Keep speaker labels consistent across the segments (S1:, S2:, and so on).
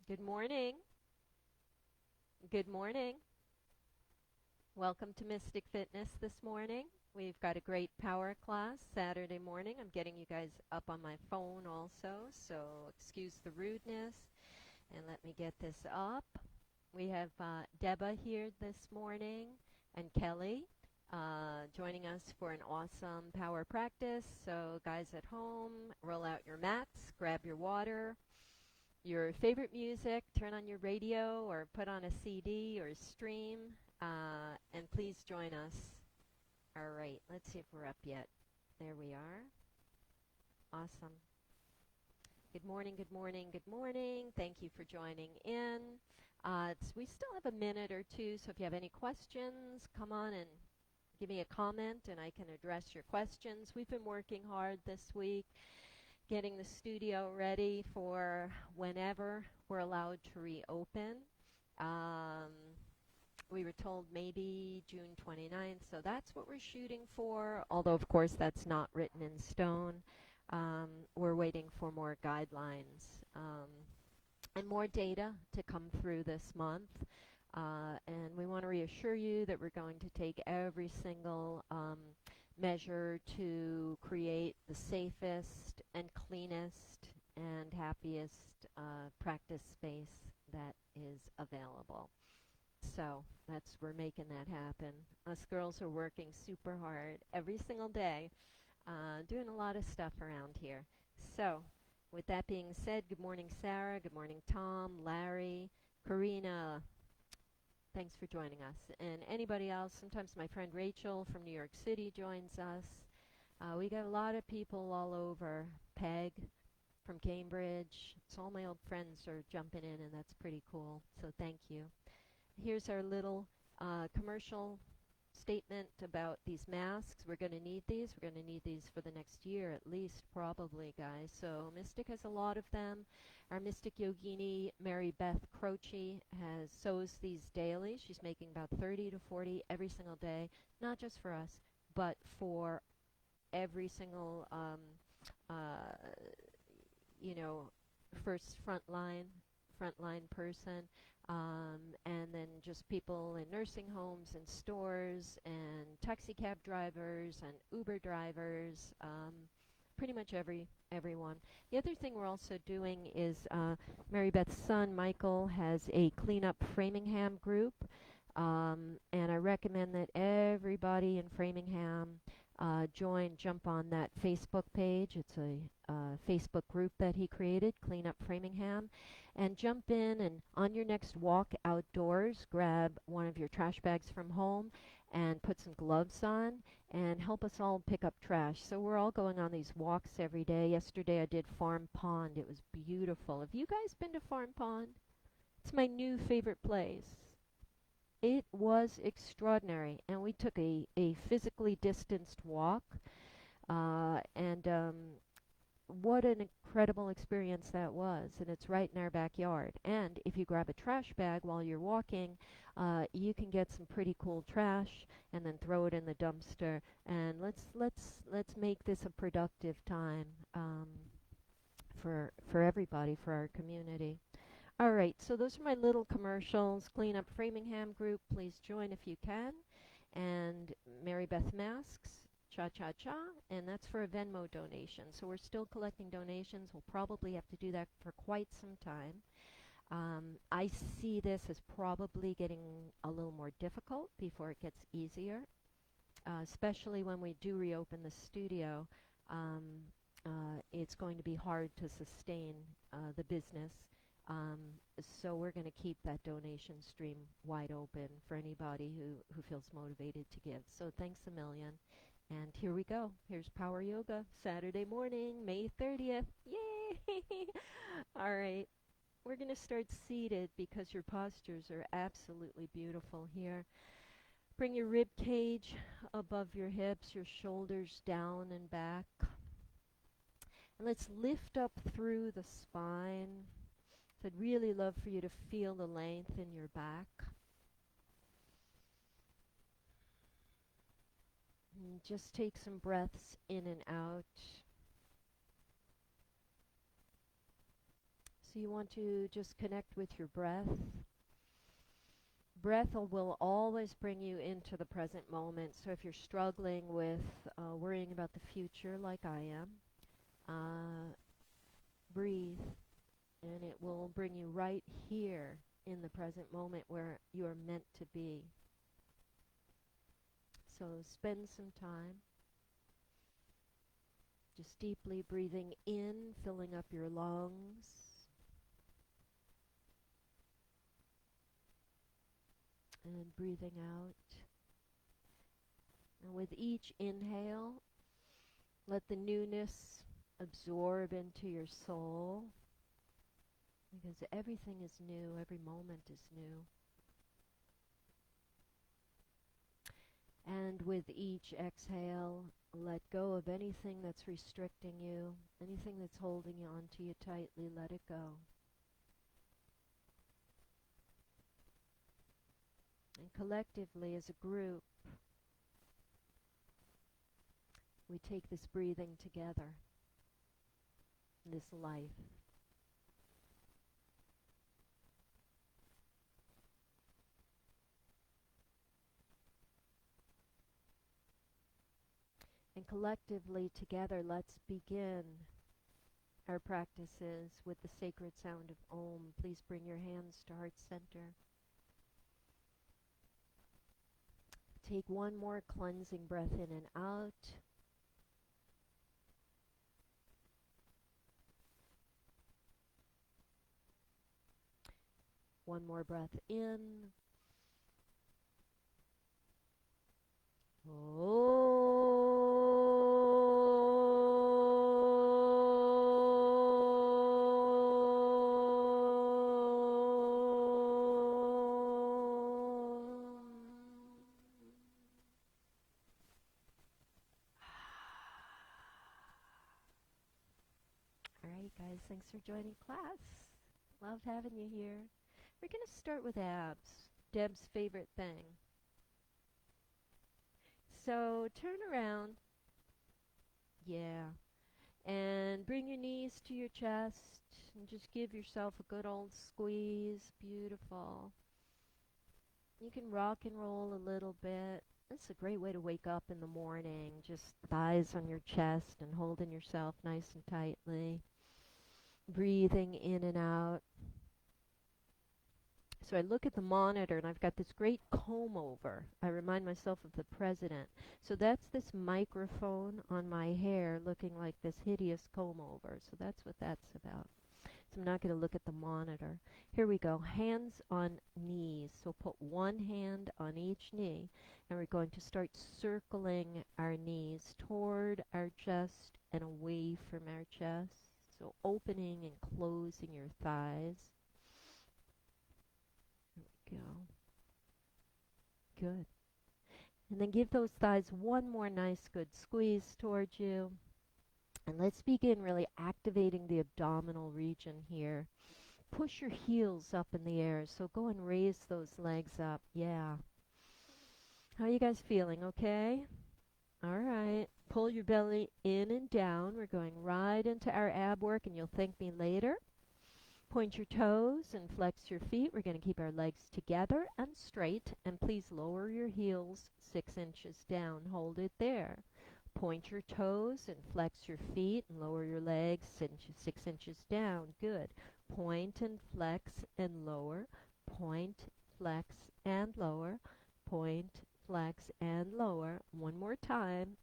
S1: Good morning. Good morning. Welcome to Mystic Fitness this morning. We've got a great power class Saturday morning. I'm getting you guys up on my phone also, so excuse the rudeness and let me get this up. We have Deba here this morning and Kelly joining us for an awesome power practice. So, guys at home, roll out your mats, grab your water, your favorite music, turn on your radio or put on a CD or stream, and please join us. All right, let's see if we're up yet. There we are. Awesome. Good morning, good morning, good morning. Thank you for joining in. We still have a minute or two, so if you have any questions, come on and give me a comment and I can address your questions. We've been working hard this week getting the studio ready for whenever we're allowed to reopen. Um, we were told maybe June 29th, so that's what we're shooting for, although of course that's not written in stone. We're waiting for more guidelines and more data to come through this month. And we want to reassure you that we're going to take every single measure to create the safest and cleanest and happiest practice space that is available. So we're making that happen. Us girls are working super hard every single day, doing a lot of stuff around here. So with that being said, good morning, Sarah. Good morning, Tom, Larry, Karina. Thanks for joining us. And anybody else, sometimes my friend Rachel from New York City joins us. We got a lot of people all over. Peg from Cambridge. So all my old friends are jumping in, and that's pretty cool. So thank you. Here's our little commercial statement about these masks. We're going to need these. We're going to need these for the next year at least, probably, guys. So Mystic has a lot of them. Our Mystic Yogini, Mary Beth Croce, sews these daily. She's making about 30 to 40 every single day, not just for us, but for every single, uh, you know, first frontline person. And then just people in nursing homes and stores and taxi cab drivers and Uber drivers, pretty much everyone. The other thing we're also doing is Mary Beth's son, Michael, has a Clean Up Framingham group, and I recommend that everybody in Framingham jump on that Facebook page. It's a Facebook group that he created, Clean Up Framingham, and jump in and on your next walk outdoors, grab one of your trash bags from home and put some gloves on and help us all pick up trash. So we're all going on these walks every day. Yesterday I did Farm Pond. It was beautiful. Have you guys been to Farm Pond? It's my new favorite place. It was extraordinary, and we took a physically distanced walk, and what an incredible experience that was. And it's right in our backyard. And if you grab a trash bag while you're walking, you can get some pretty cool trash and then throw it in the dumpster. And let's make this a productive time for everybody, for our community. All right, so those are my little commercials. Clean Up Framingham group, please join if you can. And Mary Beth Masks, cha-cha-cha, and that's for a Venmo donation. So we're still collecting donations. We'll probably have to do that for quite some time. I see this as probably getting a little more difficult before it gets easier, especially when we do reopen the studio. It's going to be hard to sustain the business. So we're going to keep that donation stream wide open for anybody who feels motivated to give. So thanks a million. And here we go. Here's Power Yoga, Saturday morning, May 30th. Yay! All right. We're going to start seated because your postures are absolutely beautiful here. Bring your rib cage above your hips, your shoulders down and back. And let's lift up through the spine. So I'd really love for you to feel the length in your back. And just take some breaths in and out. So you want to just connect with your breath. Breath will always bring you into the present moment. So if you're struggling with worrying about the future like I am, breathe and it will bring you right here in the present moment where you are meant to be. So spend some time just deeply breathing in, filling up your lungs, and breathing out. And with each inhale, let the newness absorb into your soul, because everything is new, every moment is new. And with each exhale, let go of anything that's restricting you, anything that's holding you onto you tightly, let it go. And collectively, as a group, we take this breathing together, this life. And collectively together, let's begin our practices with the sacred sound of Om. Please bring your hands to heart center. Take one more cleansing breath in and out. One more breath in. Alright guys, thanks for joining class. Loved having you here. We're going to start with abs, Deb's favorite thing. So turn around, yeah, and bring your knees to your chest and just give yourself a good old squeeze. Beautiful. You can rock and roll a little bit. It's a great way to wake up in the morning, just thighs on your chest and holding yourself nice and tightly. Breathing in and out. So I look at the monitor and I've got this great comb over. I remind myself of the president. So that's this microphone on my hair looking like this hideous comb over. So that's what that's about. So I'm not going to look at the monitor. Here we go. Hands on knees. So put one hand on each knee and we're going to start circling our knees toward our chest and away from our chest. So opening and closing your thighs. There we go. Good. And then give those thighs one more nice good squeeze towards you. And let's begin really activating the abdominal region here. Push your heels up in the air. So go and raise those legs up. Yeah. How are you guys feeling? Okay? All right. Pull your belly in and down. We're going right into our ab work, and you'll thank me later. Point your toes and flex your feet. We're going to keep our legs together and straight. And please lower your heels 6 inches down. Hold it there. Point your toes and flex your feet and lower your legs 6 inches down. Good. Point and flex and lower. Point, flex, and lower. Point, flex, and lower. One more time.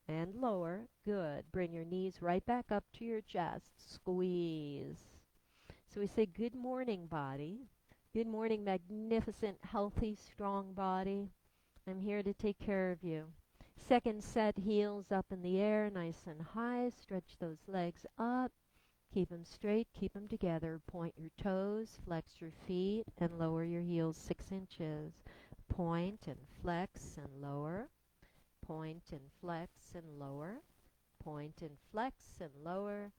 S1: And lower. Good. Bring your knees right back up to your chest. Squeeze. So we say, good morning, body. Good morning, magnificent, healthy, strong body. I'm here to take care of you. Second set, heels up in the air, nice and high. Stretch those legs up. Keep them straight, keep them together. Point your toes, flex your feet, and lower your heels 6 inches. Point and flex and lower. Point and flex and lower. Point and flex and lower.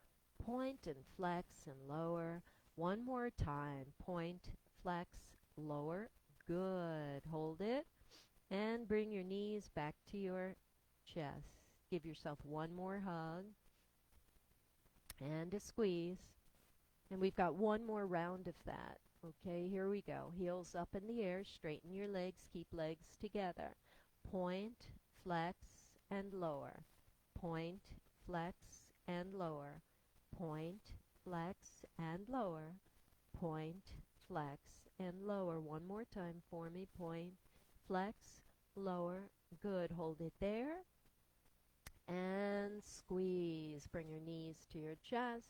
S1: Point and flex and lower. One more time. Point, flex, lower. Good. Hold it. And bring your knees back to your chest. Give yourself one more hug. And a squeeze. And we've got one more round of that. Okay, here we go. Heels up in the air, straighten your legs, keep legs together. Point, flex, and lower. Point, flex, and lower. Point, flex, and lower. Point, flex, and lower. One more time for me. Point, flex, lower. Good. Hold it there. And squeeze. Bring your knees to your chest.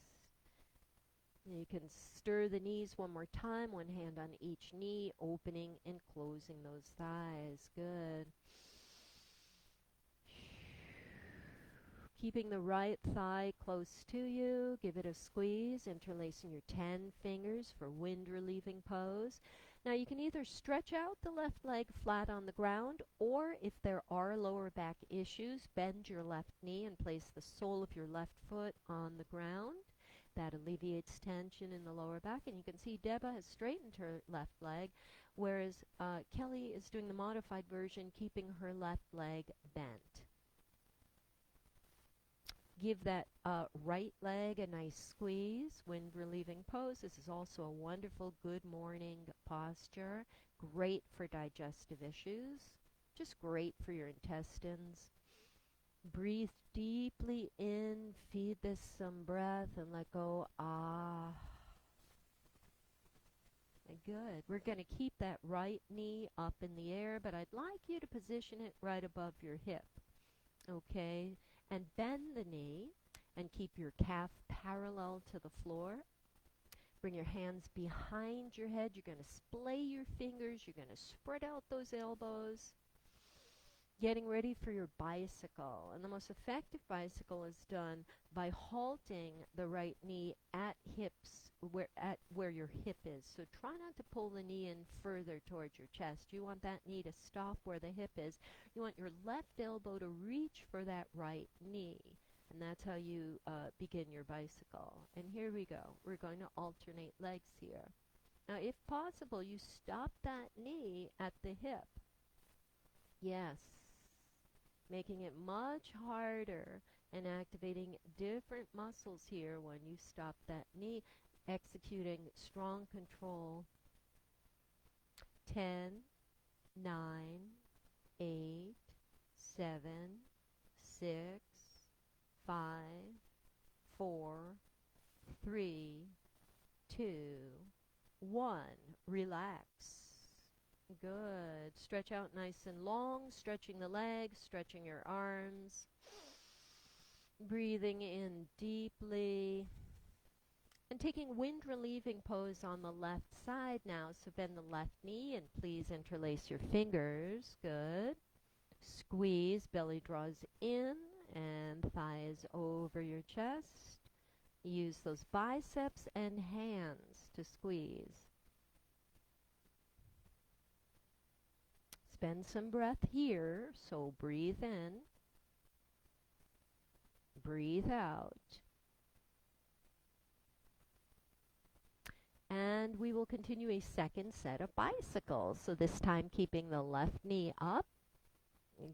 S1: You can stir the knees one more time, one hand on each knee, opening and closing those thighs. Good. Keeping the right thigh close to you, give it a squeeze, interlacing your 10 fingers for wind relieving pose. Now you can either stretch out the left leg flat on the ground, or if there are lower back issues, bend your left knee and place the sole of your left foot on the ground. That alleviates tension in the lower back. And you can see Deba has straightened her left leg, whereas Kelly is doing the modified version, keeping her left leg bent. Give that right leg a nice squeeze, wind relieving pose. This is also a wonderful good morning posture. Great for digestive issues. Just great for your intestines. Breathe deeply in, feed this some breath, and let go. Ah. Good. We're going to keep that right knee up in the air, but I'd like you to position it right above your hip. Okay? And bend the knee and keep your calf parallel to the floor. Bring your hands behind your head. You're going to splay your fingers. You're going to spread out those elbows. Getting ready for your bicycle. And the most effective bicycle is done by halting the right knee at hips, where your hip is. So try not to pull the knee in further towards your chest. You want that knee to stop where the hip is. You want your left elbow to reach for that right knee. And that's how you begin your bicycle. And here we go. We're going to alternate legs here. Now, if possible, you stop that knee at the hip. Yes. Making it much harder and activating different muscles here when you stop that knee, executing strong control. 10, 9, 8, 7, 6, 5, 4, 3, 2, 1. Relax. Good. Stretch out nice and long, stretching the legs, stretching your arms. Breathing in deeply. And taking wind relieving pose on the left side now. So bend the left knee and please interlace your fingers. Good. Squeeze, belly draws in and thighs over your chest. Use those biceps and hands to squeeze. Spend some breath here, so breathe in, breathe out. And we will continue a second set of bicycles. So this time keeping the left knee up.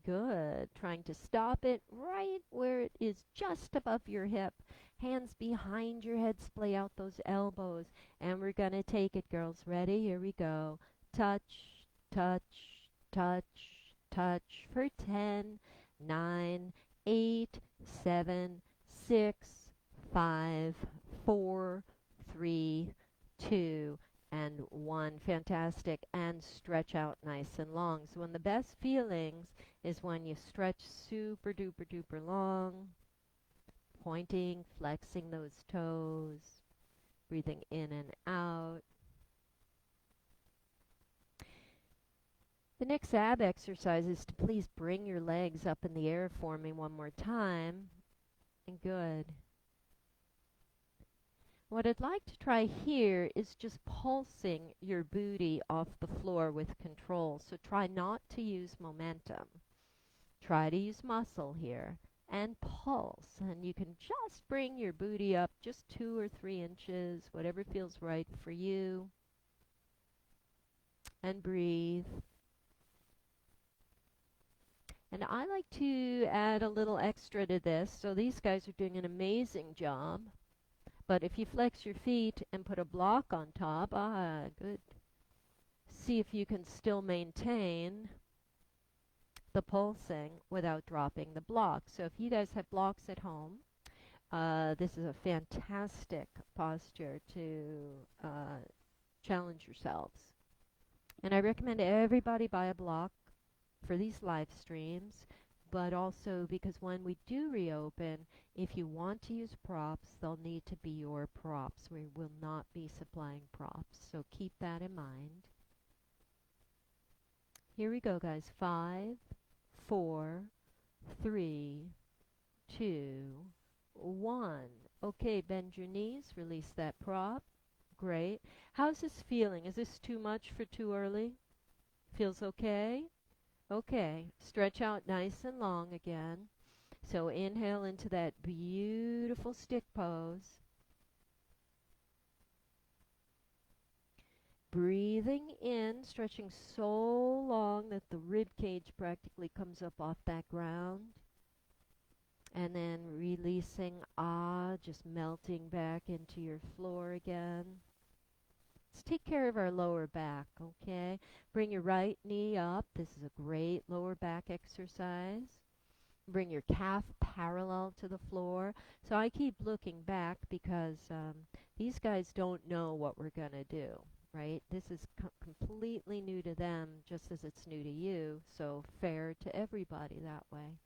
S1: Good. Trying to stop it right where it is just above your hip. Hands behind your head, splay out those elbows. And we're going to take it, girls. Ready? Here we go. Touch, touch, touch, touch for 10, 9, 8, 7, 6, 5, 4, 3, 2, and 1. Fantastic. And stretch out nice and long. So one of the best feelings is when you stretch super duper duper long, pointing, flexing those toes, breathing in and out. The next ab exercise is to please bring your legs up in the air for me one more time. And good. What I'd like to try here is just pulsing your booty off the floor with control. So try not to use momentum. Try to use muscle here and pulse. And you can just bring your booty up just 2 or 3 inches, whatever feels right for you. And breathe. And I like to add a little extra to this. So these guys are doing an amazing job. But if you flex your feet and put a block on top, good. See if you can still maintain the pulsing without dropping the block. So if you guys have blocks at home, this is a fantastic posture to challenge yourselves. And I recommend everybody buy a block for these live streams, but also because when we do reopen, if you want to use props, they'll need to be your props. We will not be supplying props, so keep that in mind. Here we go, guys. 5, 4, 3, 2, 1. Okay, bend your knees, release that prop. Great. How's this feeling? Is this too much for too early? Feels okay? Okay. Stretch out nice and long again. So inhale into that beautiful stick pose. Breathing in, stretching so long that the rib cage practically comes up off that ground. And then releasing, just melting back into your floor again. Let's take care of our lower back, okay? Bring your right knee up. This is a great lower back exercise. Bring your calf parallel to the floor. So I keep looking back because these guys don't know what we're going to do, right? This is completely new to them, just as it's new to you, so fair to everybody that way.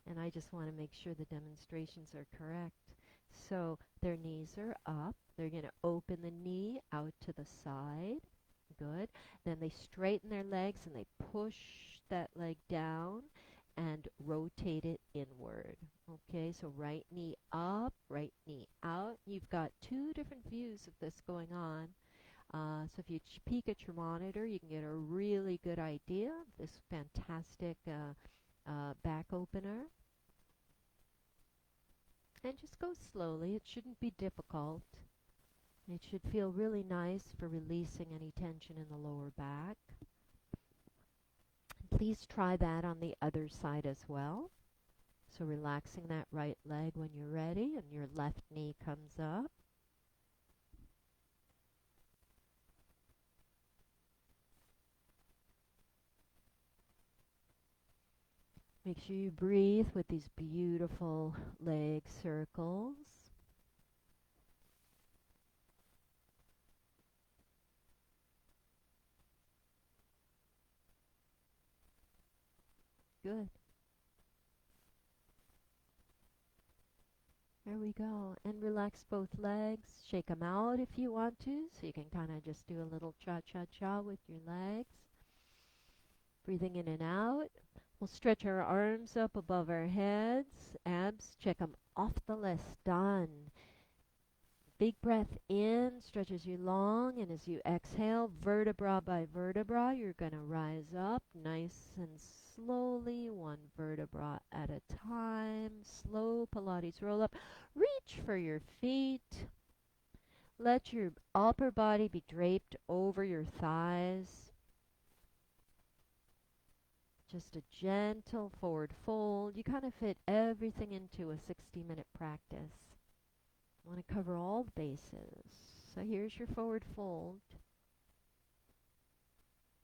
S1: And I just want to make sure the demonstrations are correct. So their knees are up. They're going to open the knee out to the side. Good. Then they straighten their legs and they push that leg down and rotate it inward. Okay, so right knee up, right knee out. You've got two different views of this going on. So if you peek at your monitor, you can get a really good idea of this fantastic back opener. And just go slowly. It shouldn't be difficult. It should feel really nice for releasing any tension in the lower back. Please try that on the other side as well. So relaxing that right leg when you're ready and your left knee comes up. Make sure you breathe with these beautiful leg circles. Good. There we go. And relax both legs. Shake them out if you want to, so you can kind of just do a little cha-cha-cha with your legs. Breathing in and out. We'll stretch our arms up above our heads. Abs, check them off the list. Done. Big breath in, stretches you long, and as you exhale, vertebra by vertebra, you're going to rise up nice and slowly, one vertebra at a time. Slow Pilates roll up. Reach for your feet. Let your upper body be draped over your thighs. Just a gentle forward fold. You kind of fit everything into a 60-minute practice. Want to cover all the bases. So here's your forward fold.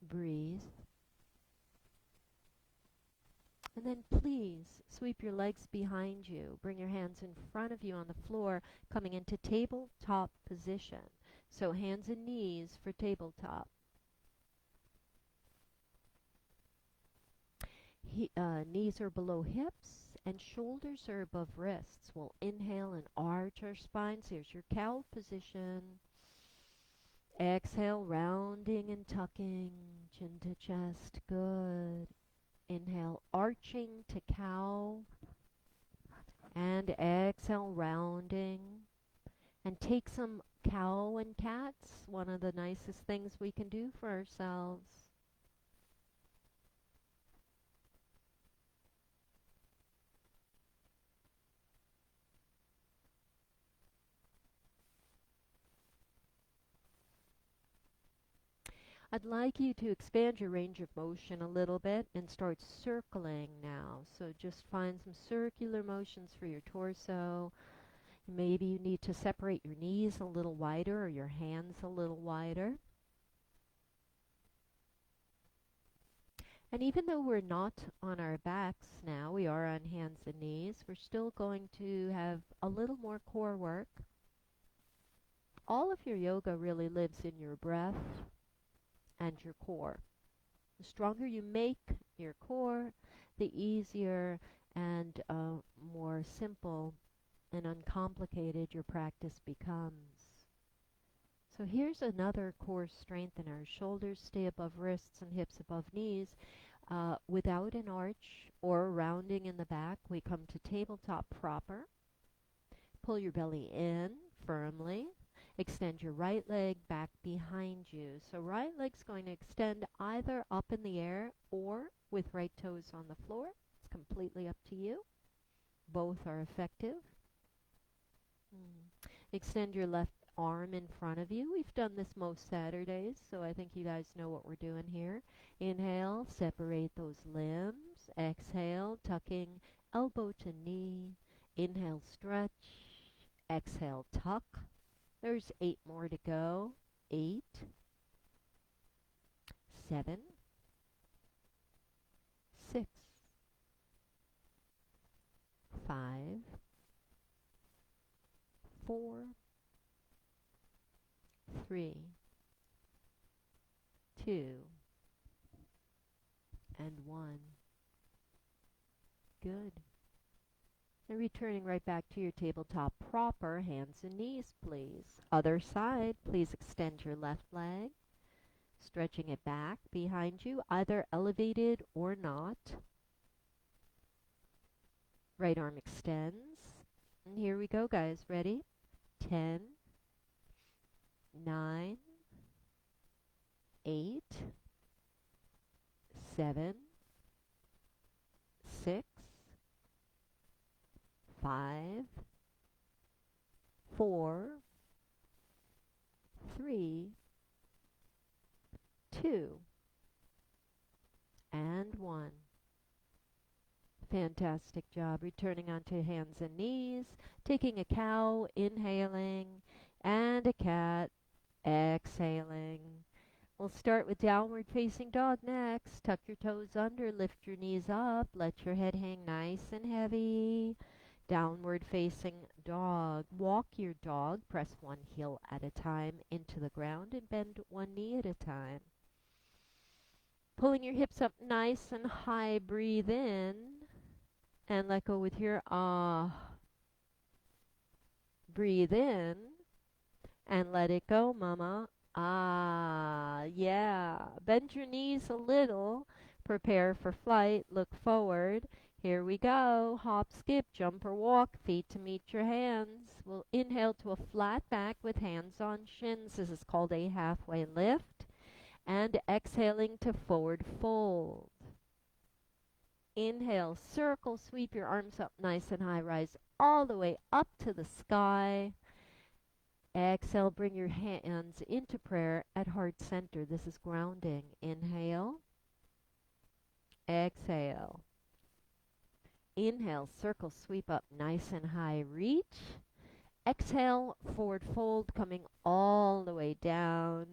S1: Breathe. And then please sweep your legs behind you. Bring your hands in front of you on the floor, coming into tabletop position. So hands and knees for tabletop. Knees are below hips and shoulders are above wrists. We'll inhale and arch our spines. Here's your cow position. Exhale, rounding and tucking, chin to chest. Good. Inhale, arching to cow. And exhale, rounding. And take some cow and cats, one of the nicest things we can do for ourselves. I'd like you to expand your range of motion a little bit and start circling now. So just find some circular motions for your torso. Maybe you need to separate your knees a little wider or your hands a little wider. And even though we're not on our backs now, we are on hands and knees, we're still going to have a little more core work. All of your yoga really lives in your breath and your core. The stronger you make your core, the easier and more simple and uncomplicated your practice becomes. So here's another core strengthener. Shoulders stay above wrists and hips above knees. Without an arch or rounding in the back, we come to tabletop proper. Pull your belly in firmly. Extend your right leg back behind you. So right leg's going to extend either up in the air or with right toes on the floor. It's completely up to you. Both are effective. Extend your left arm in front of you. We've done this most Saturdays, so I think you guys know what we're doing here. Inhale, separate those limbs. Exhale, tucking elbow to knee. Inhale, stretch. Exhale, tuck. There's 8 more to go. 8, 7, 6, 5, 4, 3, 2, and 1. Good. And returning right back to your tabletop proper, hands and knees, please. Other side, please extend your left leg, stretching it back behind you, either elevated or not. Right arm extends. And here we go, guys. Ready? 10, 9, 8, 7, 6, 5, 4, 3, 2, and 1. Fantastic job. Returning onto hands and knees, taking a cow, inhaling, and a cat, exhaling. We'll start with downward facing dog next. Tuck your toes under, lift your knees up, let your head hang nice and heavy. Downward facing dog. Walk your dog, press one heel at a time into the ground and bend one knee at a time. Pulling your hips up nice and high, breathe in and let go with your ah. Breathe in and let it go, mama. Ah, yeah. Bend your knees a little. Prepare for flight. Look forward. Here we go. Hop, skip, jump or walk. Feet to meet your hands. We'll inhale to a flat back with hands on shins. This is called a halfway lift. And exhaling to forward fold. Inhale, circle, sweep your arms up nice and high. Rise all the way up to the sky. Exhale, bring your hands into prayer at heart center. This is grounding. Inhale. Exhale. Inhale, circle, sweep up nice and high. Reach. Exhale, forward fold, coming all the way down.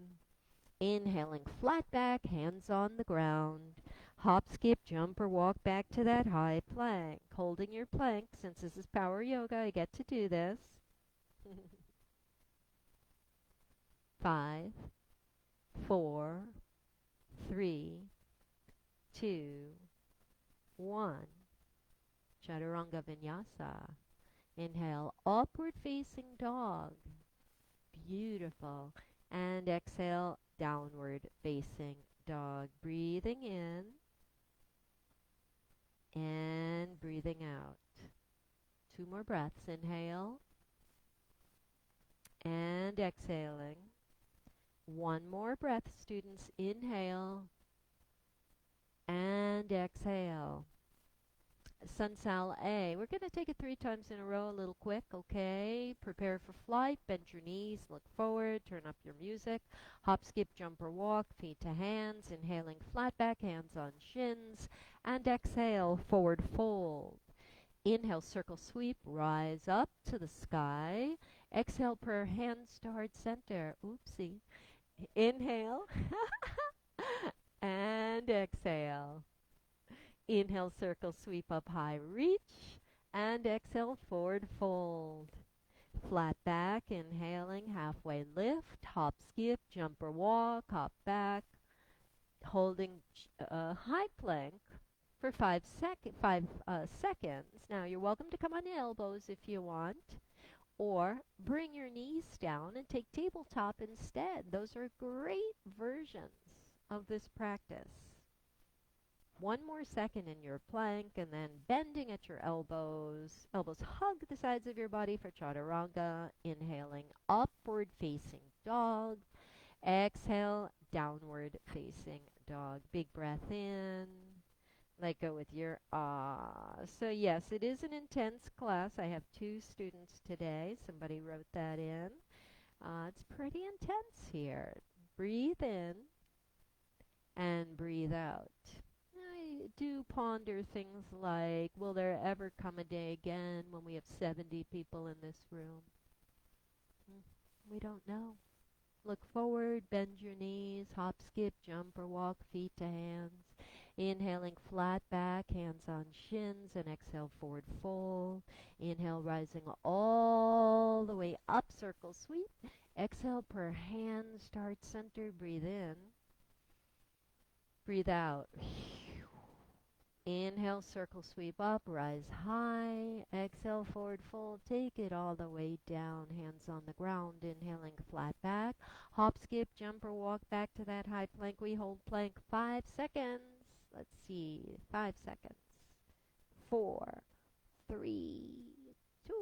S1: Inhaling, flat back, hands on the ground. Hop, skip, jump, or walk back to that high plank. Holding your plank, since this is power yoga, I get to do this. 5, 4, 3, 2, 1. Chaturanga Vinyasa. Inhale, upward facing dog. Beautiful. And exhale, downward facing dog. Breathing in and breathing out. 2 more breaths. Inhale and exhaling. 1 more breath, students. Inhale and exhale. Sun Sal A. We're going to take it 3 times in a row, a little quick, okay? Prepare for flight, bend your knees, look forward, turn up your music. Hop, skip, jump, or walk, feet to hands, inhaling flat back, hands on shins, and exhale, forward fold. Inhale, circle sweep, rise up to the sky. Exhale, prayer hands to heart center. Oopsie. Inhale and exhale. Inhale, circle sweep up high, reach. And exhale, forward fold. Flat back, inhaling, halfway lift, hop, skip, jump or walk, hop back, holding high plank for 5 seconds. Now you're welcome to come on the elbows if you want, or bring your knees down and take tabletop instead. Those are great versions of this practice. One more second in your plank and then bending at your elbows. Elbows hug the sides of your body for chaturanga. Inhaling, upward facing dog. Exhale, downward facing dog. Big breath in. Let go with your ah. So yes, it is an intense class. I have 2 students today. Somebody wrote that in. It's pretty intense here. Breathe in and breathe out. I do ponder things like, will there ever come a day again when we have 70 people in this room? We don't know. Look forward, bend your knees, hop, skip, jump, or walk, feet to hands. Inhaling flat back, hands on shins, and exhale, forward fold. Inhale, rising all the way up, circle sweep. Exhale, per hand, start center, breathe in. Breathe out. Inhale, circle sweep up, rise high. Exhale, forward fold, take it all the way down, hands on the ground. Inhaling flat back, hop, skip, jump, or walk back to that high plank. We hold plank 5 seconds. Let's see, 5 seconds. 4, 3, 2,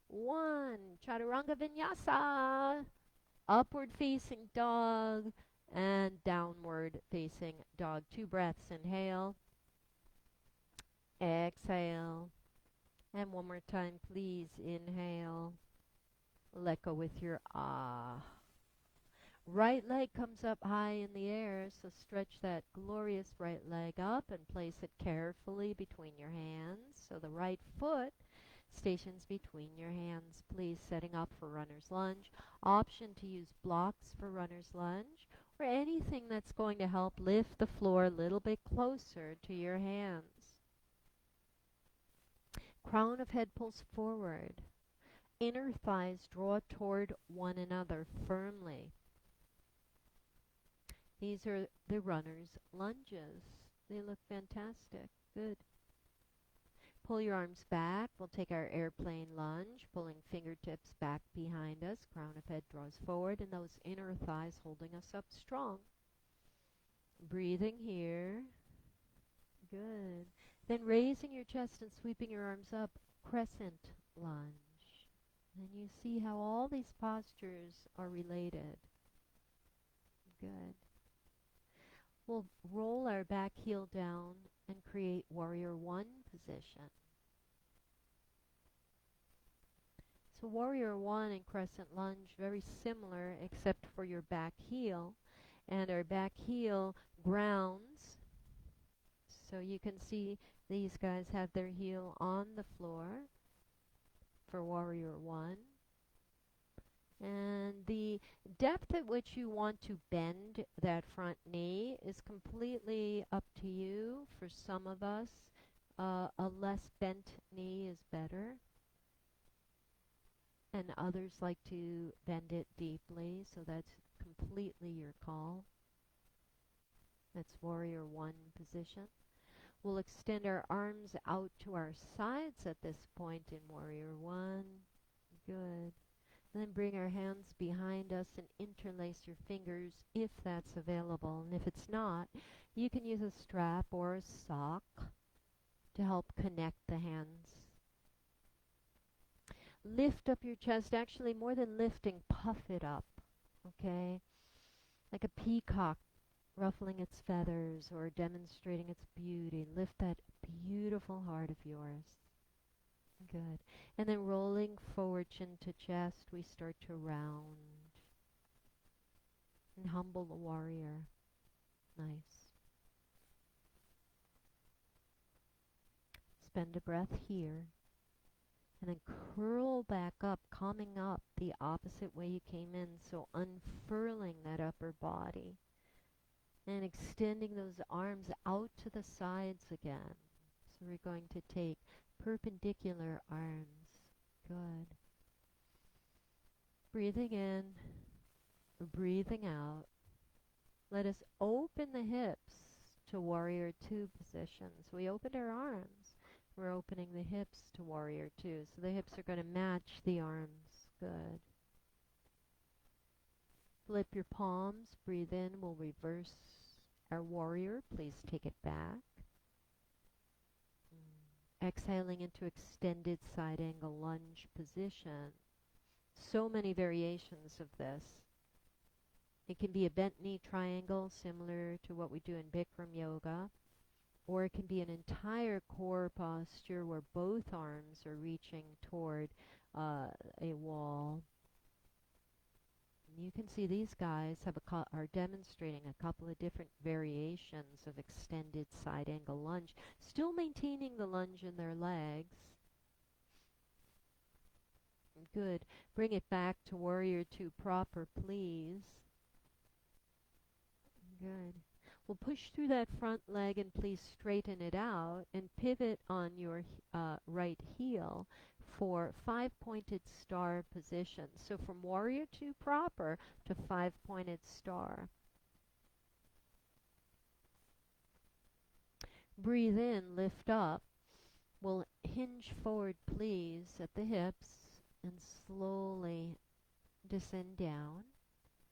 S1: 1. Chaturanga Vinyasa. Upward facing dog and downward facing dog. 2 breaths. Inhale. Exhale. And one more time, please. Inhale. Let go with your ah. Right leg comes up high in the air, so stretch that glorious right leg up and place it carefully between your hands. So the right foot stations between your hands. Please, setting up for runner's lunge. Option to use blocks for runner's lunge or anything that's going to help lift the floor a little bit closer to your hands. Crown of head pulls forward. Inner thighs draw toward one another firmly. These are the runner's lunges. They look fantastic. Good. Pull your arms back. We'll take our airplane lunge, pulling fingertips back behind us. Crown of head draws forward, and those inner thighs holding us up strong. Breathing here. Good. Then raising your chest and sweeping your arms up, crescent lunge. And you see how all these postures are related. Good. We'll roll our back heel down and create warrior 1 position. So warrior 1 and crescent lunge, very similar except for your back heel. And our back heel grounds. So you can see these guys have their heel on the floor for warrior 1. And the depth at which you want to bend that front knee is completely up to you. For some of us, a less bent knee is better. And others like to bend it deeply, so that's completely your call. That's warrior 1 position. We'll extend our arms out to our sides at this point in warrior 1. Good. And then bring our hands behind us and interlace your fingers if that's available. And if it's not, you can use a strap or a sock to help connect the hands. Lift up your chest. Actually, more than lifting, puff it up. Okay? Like a peacock ruffling its feathers or demonstrating its beauty. Lift that beautiful heart of yours. Good. And then rolling forward, chin to chest, we start to round. And humble the warrior. Nice. Suspend a breath here. And then curl back up, coming up the opposite way you came in. So unfurling that upper body. And extending those arms out to the sides again. So we're going to take perpendicular arms. Good. Breathing in, breathing out. Let us open the hips to warrior two position. So we opened our arms. We're opening the hips to warrior two. So the hips are going to match the arms. Good. Flip your palms. Breathe in. We'll reverse our warrior. Please take it back. Exhaling into extended side angle lunge position. So many variations of this. It can be a bent knee triangle similar to what we do in Bikram yoga, or it can be an entire core posture where both arms are reaching toward a wall. And you can see these guys are demonstrating a couple of different variations of extended side angle lunge, still maintaining the lunge in their legs. Good. Bring it back to warrior two proper, please. Good. We'll push through that front leg and please straighten it out and pivot on your right heel for 5-pointed star position. So from warrior two proper to 5-pointed star. Breathe in, lift up. We'll hinge forward, please, at the hips and slowly descend down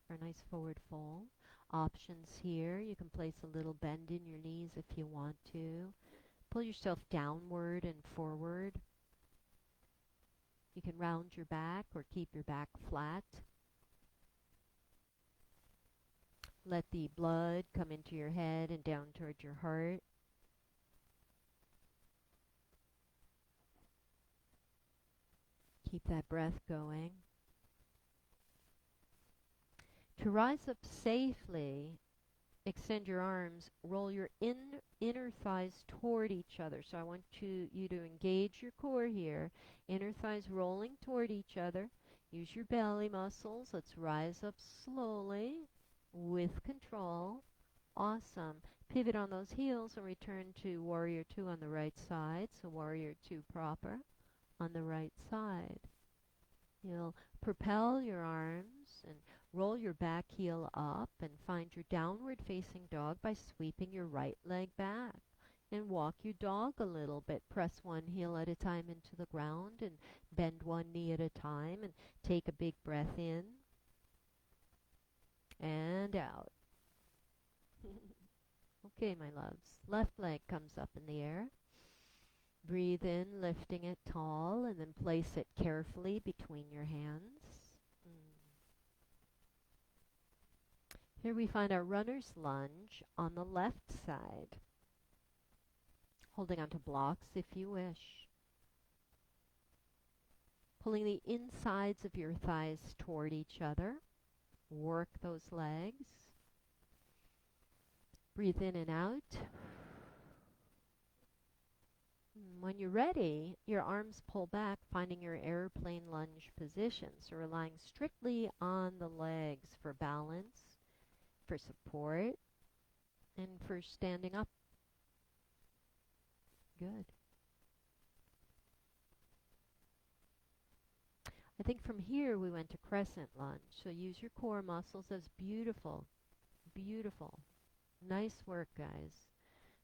S1: for a nice forward fold. Options here. You can place a little bend in your knees if you want to. Pull yourself downward and forward. You can round your back or keep your back flat. Let the blood come into your head and down towards your heart. Keep that breath going. To rise up safely, extend your arms, roll your inner thighs toward each other. So I want you to engage your core here. Inner thighs rolling toward each other. Use your belly muscles. Let's rise up slowly with control. Awesome. Pivot on those heels and return to warrior two on the right side. So warrior two proper on the right side. You'll propel your arms and roll your back heel up and find your downward facing dog by sweeping your right leg back. And walk your dog a little bit. Press one heel at a time into the ground and bend one knee at a time and take a big breath in and out. Okay, my loves. Left leg comes up in the air. Breathe in, lifting it tall, and then place it carefully between your hands. Here we find our runner's lunge on the left side. Holding onto blocks if you wish. Pulling the insides of your thighs toward each other. Work those legs. Breathe in and out. When you're ready, your arms pull back, finding your airplane lunge position. So relying strictly on the legs for balance, for support, and for standing up. Good. I think from here we went to crescent lunge. So use your core muscles. That's beautiful. Beautiful. Nice work, guys.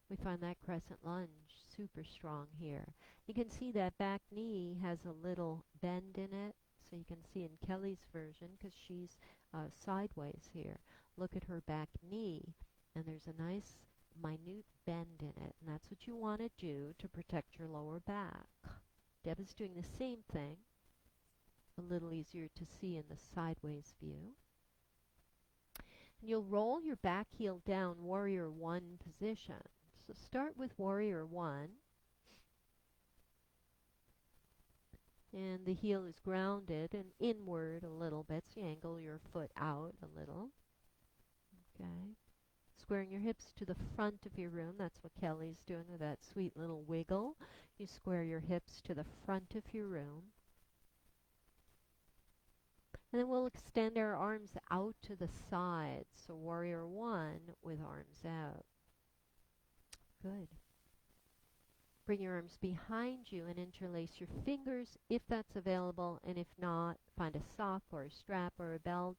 S1: We find that crescent lunge super strong here. You can see that back knee has a little bend in it. So you can see in Kelly's version, because she's sideways here. Look at her back knee, and there's a nice minute bend in it. And that's what you want to do to protect your lower back. Deba's doing the same thing. A little easier to see in the sideways view. And you'll roll your back heel down, warrior one position. So start with warrior one. And the heel is grounded and inward a little bit, so you angle your foot out a little. Okay. Squaring your your hips to the front of your room. That's what Kelly's doing with that sweet little wiggle. You square your hips to the front of your room. And then we'll extend our arms out to the sides. So warrior one with arms out. Good. Bring your arms behind you and interlace your fingers if that's available. And if not, find a sock or a strap or a belt.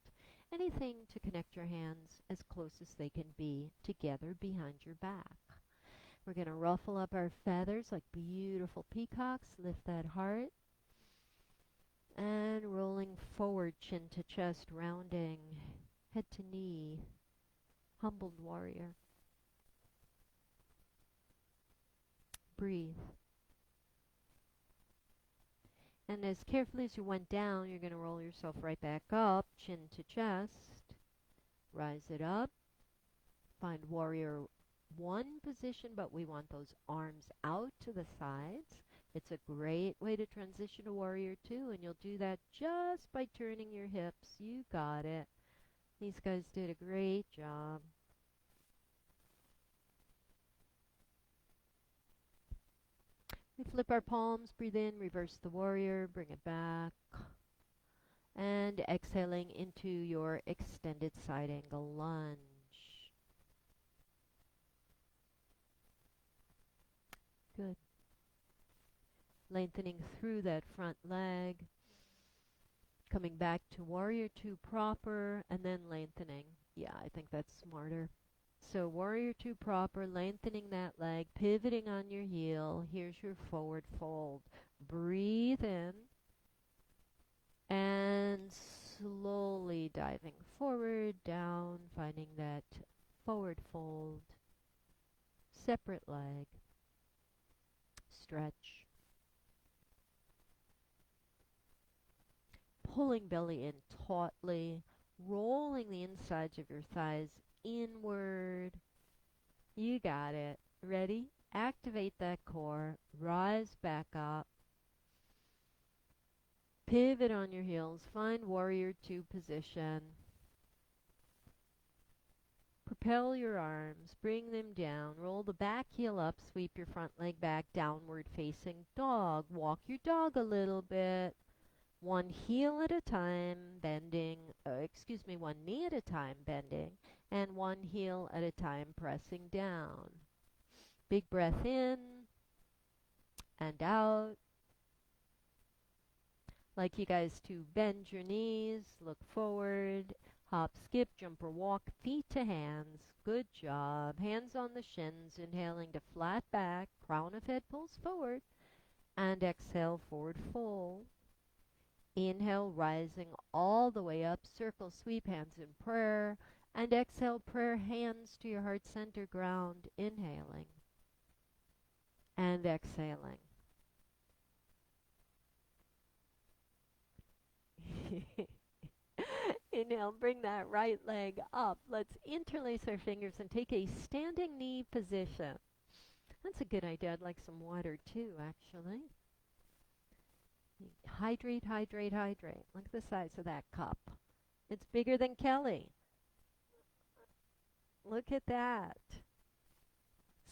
S1: Anything to connect your hands as close as they can be together behind your back. We're going to ruffle up our feathers like beautiful peacocks. Lift that heart. And rolling forward, chin to chest, rounding, head to knee, humbled warrior. Breathe. And as carefully as you went down, you're going to roll yourself right back up, chin to chest. Rise it up. Find warrior one position, but we want those arms out to the sides. It's a great way to transition to warrior two, and you'll do that just by turning your hips. You got it. These guys did a great job. We flip our palms, breathe in, reverse the warrior, bring it back. And exhaling into your extended side angle lunge. Good. Lengthening through that front leg. Coming back to warrior two proper and then lengthening. Yeah, I think that's smarter. So warrior two proper, lengthening that leg, pivoting on your heel. Here's your forward fold. Breathe in. And slowly diving forward, down, finding that forward fold. Separate leg. Stretch. Pulling belly in tautly, rolling the insides of your thighs inward. You got it. Ready? Activate that core. Rise back up. Pivot on your heels. Find warrior two position. Propel your arms. Bring them down. Roll the back heel up. Sweep your front leg back. Downward facing dog. Walk your dog a little bit. One heel at a time, bending, one knee at a time, bending, and one heel at a time, pressing down. Big breath in and out. Like you guys to bend your knees, look forward, hop, skip, jump or walk, feet to hands. Good job. Hands on the shins, inhaling to flat back, crown of head pulls forward, and exhale, forward fold. Inhale, rising all the way up, circle, sweep, hands in prayer, and exhale, prayer, hands to your heart center, ground, inhaling, and exhaling. Inhale, bring that right leg up. Let's interlace our fingers and take a standing knee position. That's a good idea. I'd like some water too, actually. Hydrate, hydrate, hydrate. Look at the size of that cup. It's bigger than Kelly. Look at that.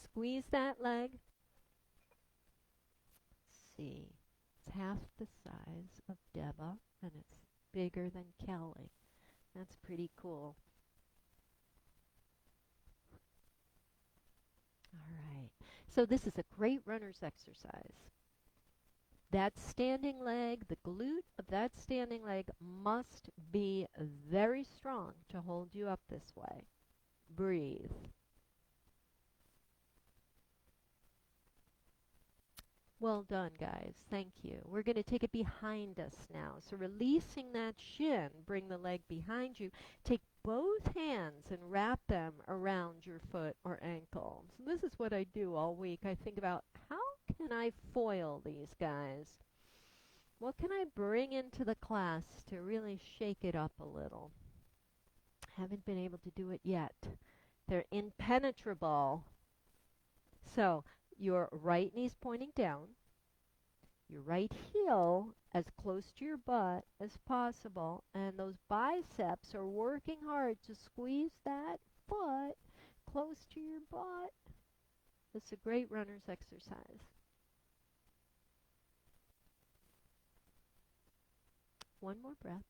S1: Squeeze that leg. Let's see. It's half the size of Deba, and it's bigger than Kelly. That's pretty cool. All right. So this is a great runner's exercise. That standing leg, the glute of that standing leg must be very strong to hold you up this way. Breathe. Well done, guys. Thank you. We're going to take it behind us now. So releasing that shin, bring the leg behind you. Take both hands and wrap them around your foot or ankle. So this is what I do all week. I think about how can I foil these guys? What can I bring into the class to really shake it up a little? Haven't been able to do it yet. They're impenetrable. So your right knee's pointing down. Your right heel as close to your butt as possible. And those biceps are working hard to squeeze that foot close to your butt. It's a great runner's exercise. One more breath.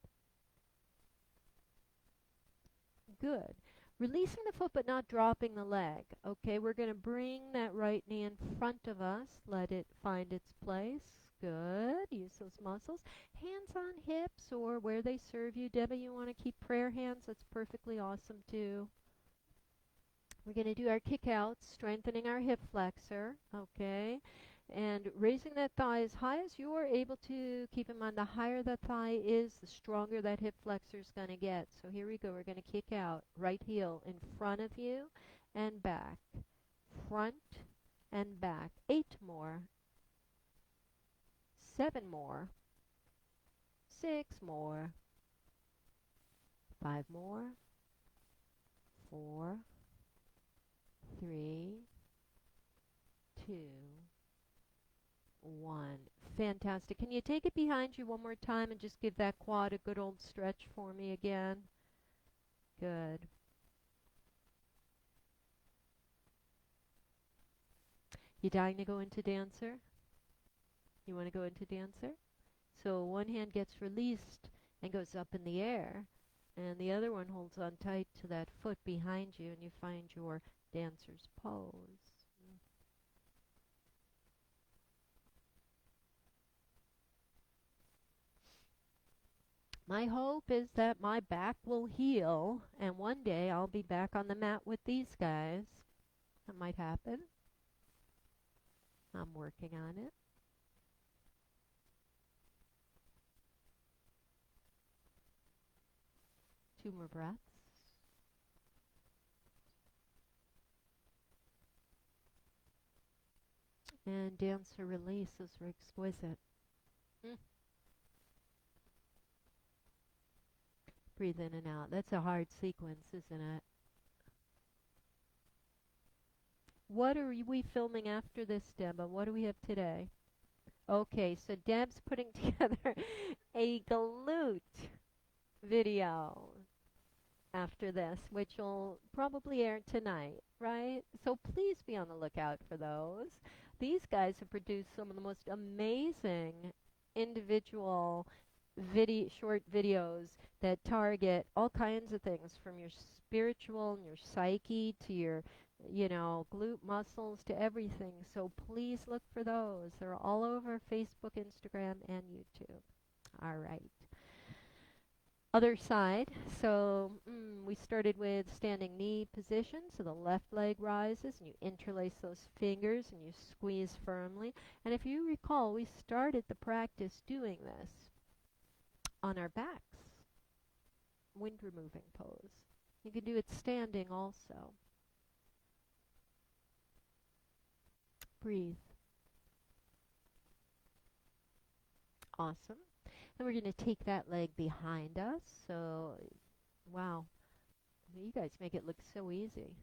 S1: Good. Releasing the foot but not dropping the leg. Okay, we're going to bring that right knee in front of us. Let it find its place. Good. Use those muscles. Hands on hips or where they serve you. Deba, you want to keep prayer hands? That's perfectly awesome too. We're going to do our kick outs, strengthening our hip flexor. Okay. And raising that thigh as high as you are able to. Keep in mind, the higher that thigh is, the stronger that hip flexor is going to get. So here we go. We're going to kick out. Right heel in front of you and back. Front and back. 8 more. 7 more. 6 more. 5 more. 4. 3. 2. 1. Fantastic. Can you take it behind you one more time and just give that quad a good old stretch for me again? Good. You dying to go into dancer? You want to go into dancer? So one hand gets released and goes up in the air, and the other one holds on tight to that foot behind you, and you find your dancer's pose. My hope is that my back will heal, and one day I'll be back on the mat with these guys. That might happen. I'm working on it. Two more breaths. And dancer releases are exquisite. Breathe in and out. That's a hard sequence, isn't it? What are we filming after this, Deba? What do we have today? Okay, so Deb's putting together a glute video after this, which will probably air tonight, right? So please be on the lookout for those. These guys have produced some of the most amazing individual short videos that target all kinds of things, from your spiritual and your psyche to your glute muscles to everything. So please look for those. They're all over Facebook, Instagram, and YouTube. All right. Other side. So we started with standing knee position. So the left leg rises and you interlace those fingers and you squeeze firmly. And if you recall, we started the practice doing this on our backs. Wind removing pose. You can do it standing also. Breathe. Awesome. And we're going to take that leg behind us. So, wow. You guys make it look so easy.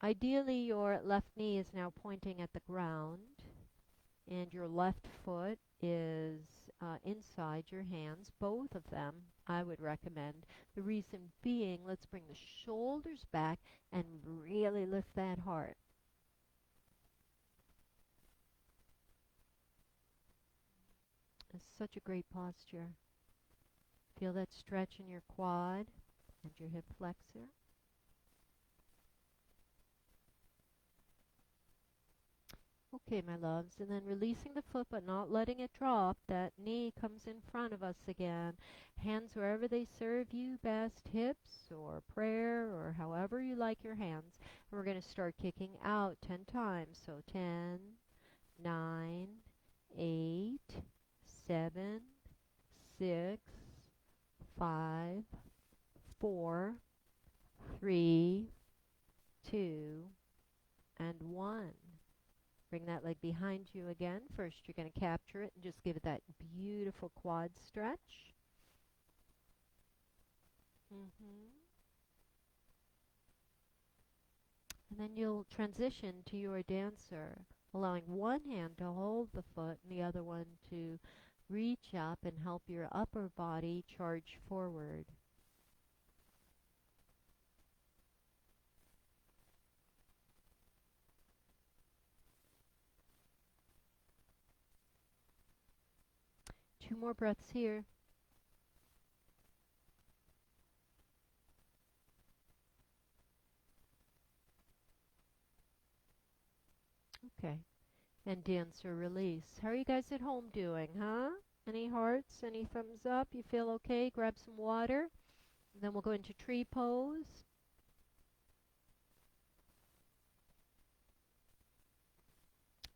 S1: Ideally, your left knee is now pointing at the ground, and your left foot is inside your hands, both of them, I would recommend. The reason being, let's bring the shoulders back and really lift that heart. It's such a great posture. Feel that stretch in your quad and your hip flexor. Okay, my loves, and then releasing the foot but not letting it drop. That knee comes in front of us again. Hands wherever they serve you best, hips or prayer or however you like your hands. And we're going to start kicking out 10 times. So 10, 9, 8, 7, 6, 5, 4, 3, 2, and 1. Bring that leg behind you again. First, you're going to capture it and just give it that beautiful quad stretch. And then you'll transition to your dancer, allowing one hand to hold the foot and the other one to reach up and help your upper body charge forward. 2 more breaths here. Okay. And dancer release. How are you guys at home doing, huh? Any hearts? Any thumbs up? You feel okay? Grab some water. And then we'll go into tree pose.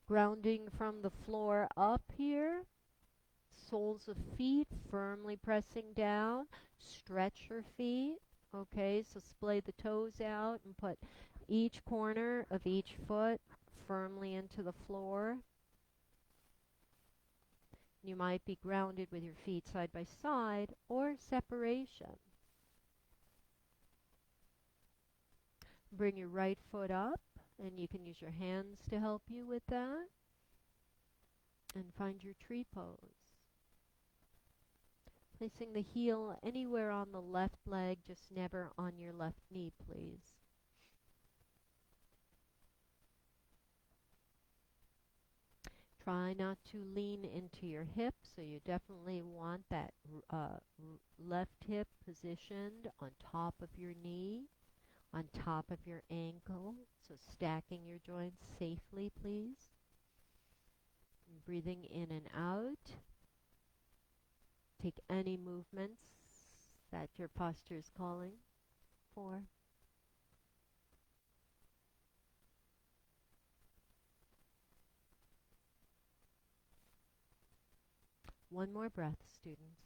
S1: Grounding from the floor up here. Soles of feet firmly pressing down. Stretch your feet. Okay, so splay the toes out and put each corner of each foot firmly into the floor. You might be grounded with your feet side by side or separation. Bring your right foot up, and you can use your hands to help you with that. And find your tree pose. Placing the heel anywhere on the left leg, just never on your left knee, please. Try not to lean into your hip, so you definitely want that left hip positioned on top of your knee, on top of your ankle, so stacking your joints safely, please. And breathing in and out. Take any movements that your posture is calling for. One more breath, students.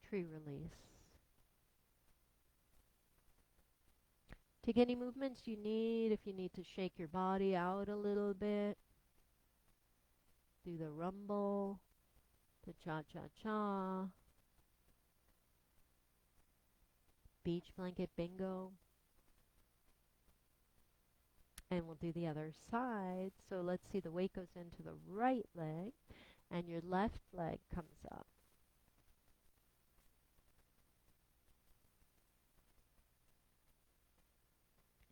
S1: Tree release. Take any movements you need. If you need to shake your body out a little bit, do the rumble, the cha-cha-cha, beach blanket bingo. And we'll do the other side. So let's see, the weight goes into the right leg, and your left leg comes up.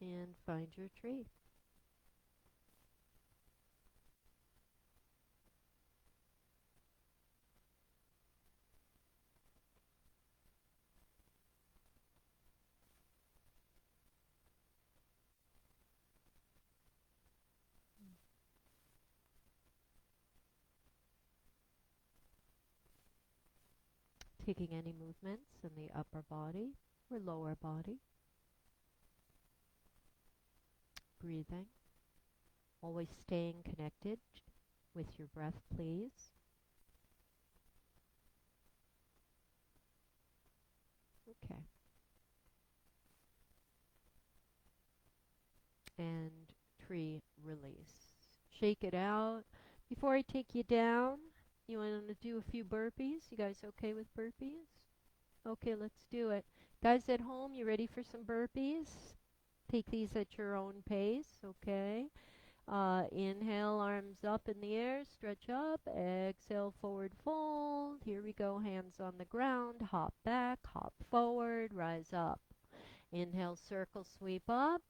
S1: And find your tree. Taking any movements in the upper body or lower body. Breathing. Always staying connected with your breath, please. Okay. And tree release. Shake it out. Before I take you down, you want to do a few burpees? You guys okay with burpees? Okay, let's do it. Guys at home, you ready for some burpees? Take these at your own pace, okay? Inhale, arms up in the air, stretch up. Exhale, forward fold. Here we go, hands on the ground. Hop back, hop forward, rise up. Inhale, circle, sweep up.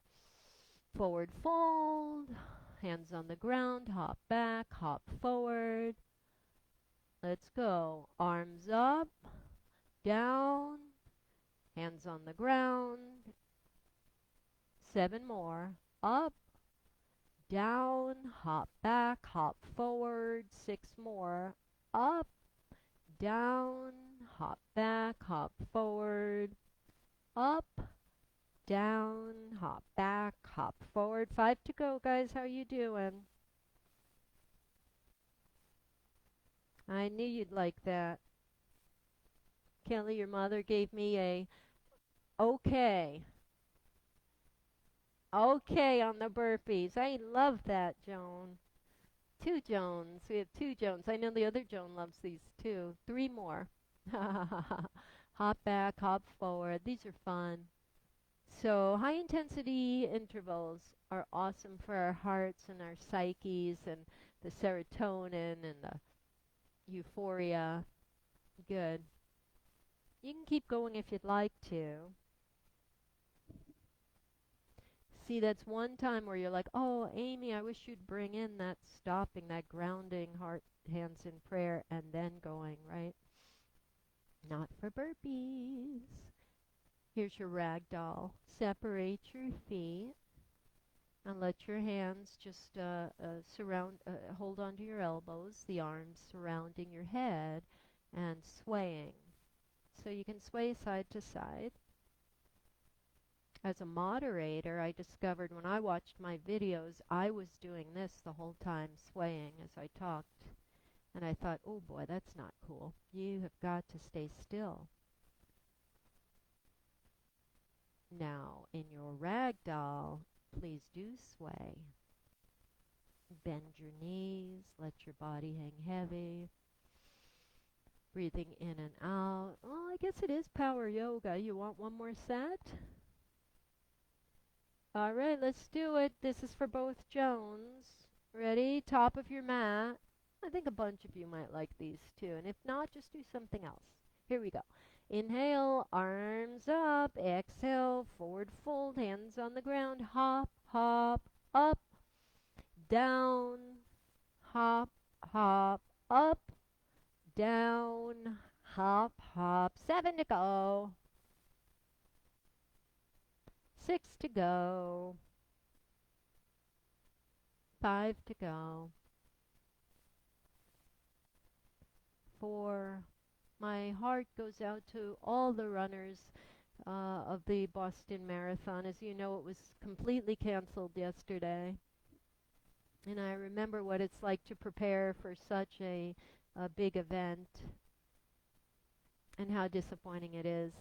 S1: Forward fold. Hands on the ground, hop back, hop forward. Let's go. Arms up, down, hands on the ground. 7 more. Up, down, hop back, hop forward. 6 more. Up, down, hop back, hop forward. Up, down, hop back, hop forward. 5 to go, guys. How you doing? I knew you'd like that. Kelly, your mother gave me a okay. Okay on the burpees. I love that, Joan. 2 Joans. We have 2 Joans. I know the other Joan loves these too. 3 more. Hop back, hop forward. These are fun. So high intensity intervals are awesome for our hearts and our psyches and the serotonin and the euphoria. Good. You can keep going if you'd like to. See, that's one time where you're like, oh, Amy, I wish you'd bring in that stopping, that grounding, heart, hands in prayer, and then going, right? Not for burpees. Here's your rag doll. Separate your feet and let your hands just hold onto your elbows, the arms surrounding your head and swaying. So you can sway side to side. As a moderator, I discovered when I watched my videos, I was doing this the whole time, swaying as I talked. And I thought, oh boy, that's not cool. You have got to stay still. Now, in your rag doll, please do sway. Bend your knees, let your body hang heavy. Breathing in and out. Well, I guess it is power yoga. You want one more set? All right, let's do it. This is for both Jones. Ready? Top of your mat. I think a bunch of you might like these too. And if not, just do something else. Here we go. Inhale, arms up. Exhale, forward fold, hands on the ground. Hop, hop, up, down, hop, hop, up, down, hop, hop. 7 to go. 6 to go. 5 to go. 4. My heart goes out to all the runners of the Boston Marathon. As you know, it was completely canceled yesterday. And I remember what it's like to prepare for such a big event and how disappointing it is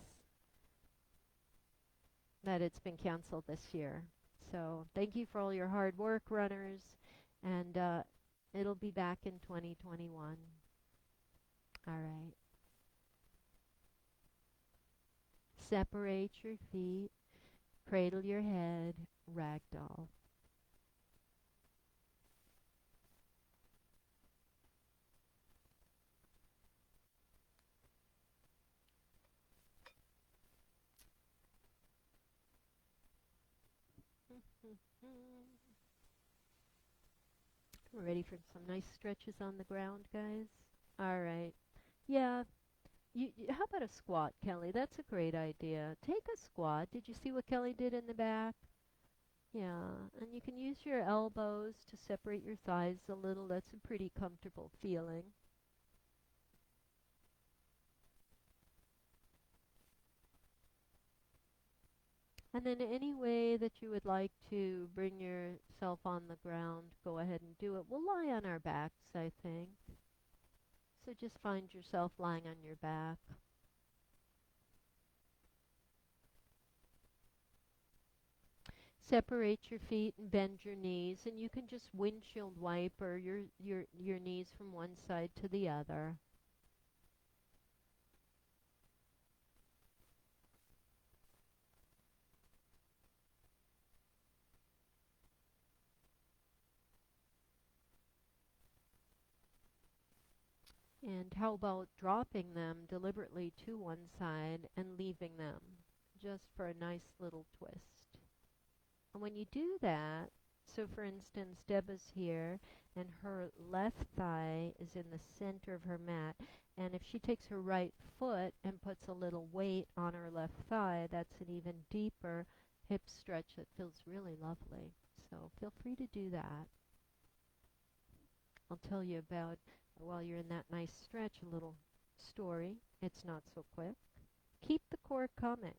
S1: that it's been canceled this year. So thank you for all your hard work, runners, and it'll be back in 2021. All right. Separate your feet, cradle your head, ragdoll. We're ready for some nice stretches on the ground, guys? All right. Yeah. How about a squat, Kelly? That's a great idea. Take a squat. Did you see what Kelly did in the back? Yeah. And you can use your elbows to separate your thighs a little. That's a pretty comfortable feeling. And then any way that you would like to bring yourself on the ground, go ahead and do it. We'll lie on our backs, I think. So just find yourself lying on your back. Separate your feet and bend your knees, and you can just windshield wiper your knees from one side to the other. And how about dropping them deliberately to one side and leaving them just for a nice little twist. And when you do that, so for instance, Deba's here and her left thigh is in the center of her mat. And if she takes her right foot and puts a little weight on her left thigh, that's an even deeper hip stretch that feels really lovely. So feel free to do that. I'll tell you about, while you're in that nice stretch, a little story. It's not so quick. Keep the core coming.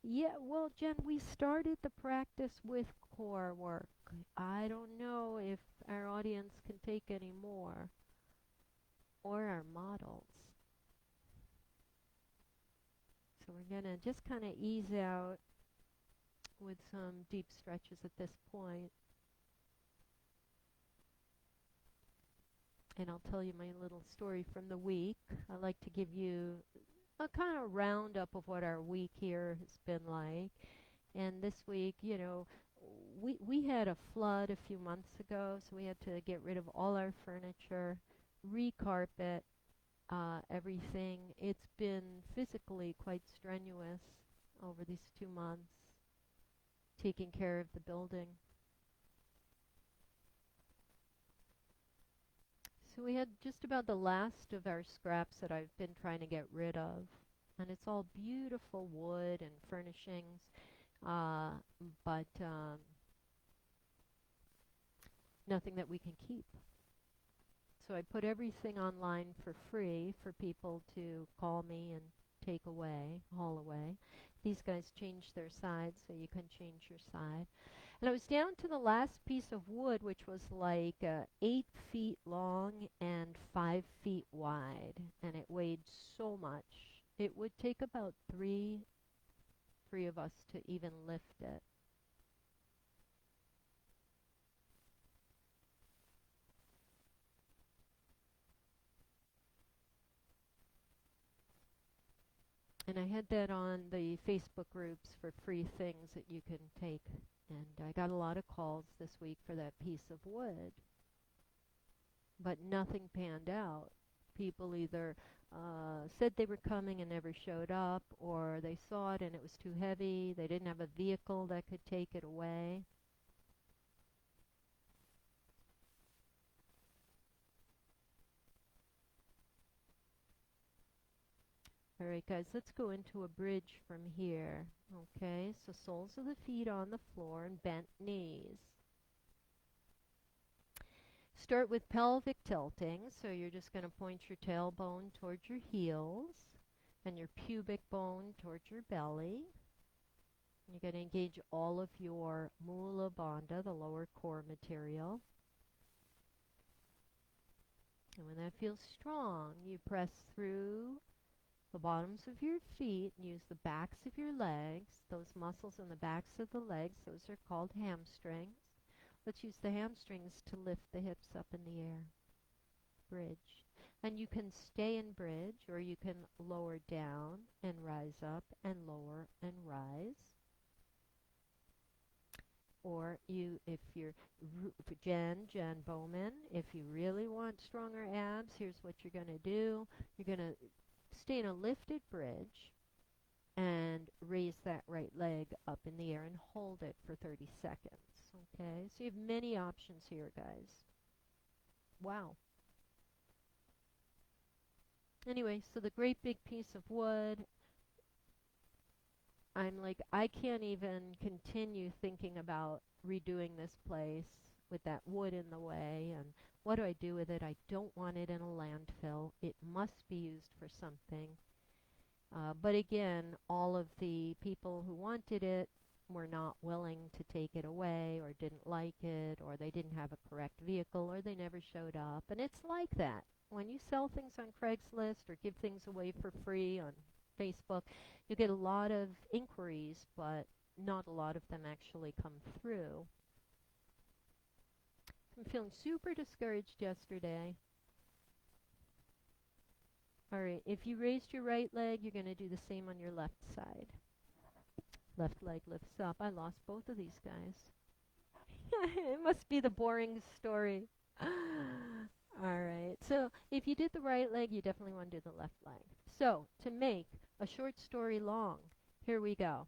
S1: Yeah, well, Jen, we started the practice with core work. I don't know if our audience can take any more, or our models. So we're going to just kind of ease out with some deep stretches at this point. And I'll tell you my little story from the week. I like to give you a kind of roundup of what our week here has been like. And this week, you know, we had a flood a few months ago, so we had to get rid of all our furniture, recarpet everything. It's been physically quite strenuous over these 2 months. taking care of the building. So we had just about the last of our scraps that I've been trying to get rid of. And it's all beautiful wood and furnishings, uh, but nothing that we can keep. So I put everything online for free for people to call me and take away, haul away. These guys change their sides, so you can change your side. And I was down to the last piece of wood, which was like 8 feet long and 5 feet wide, and it weighed so much. It would take about three of us to even lift it. And I had that on the Facebook groups for free things that you can take. And I got a lot of calls this week for that piece of wood. But nothing panned out. People either said they were coming and never showed up, or they saw it and it was too heavy. They didn't have a vehicle that could take it away. All right, guys, let's go into a bridge from here. Okay, so soles of the feet on the floor and bent knees. Start with pelvic tilting, so you're just going to point your tailbone towards your heels and your pubic bone towards your belly. You're going to engage all of your mula bandha, the lower core material. And when that feels strong, you press through the bottoms of your feet and use the backs of your legs. Those muscles in the backs of the legs, those are called hamstrings. Let's use the hamstrings to lift the hips up in the air. Bridge. And you can stay in bridge, or you can lower down and rise up and lower and rise. Or if you're Jen Bowman, if you really want stronger abs, here's what you're going to do. You're going to stay in a lifted bridge and raise that right leg up in the air and hold it for 30 seconds. Okay, so you have many options here, guys. Wow. Anyway, so the great big piece of wood, I'm like, I can't even continue thinking about redoing this place with that wood in the way, and what do I do with it? I don't want it in a landfill. It must be used for something. But again, all of the people who wanted it were not willing to take it away, or didn't like it, or they didn't have a correct vehicle, or they never showed up. And it's like that. When you sell things on Craigslist or give things away for free on Facebook, you get a lot of inquiries, but not a lot of them actually come through. I'm feeling super discouraged yesterday. All right, if you raised your right leg, you're going to do the same on your left side. Left leg lifts up. I lost both of these guys. It must be the boring story. All right, so if you did the right leg, you definitely want to do the left leg. So to make a short story long, here we go.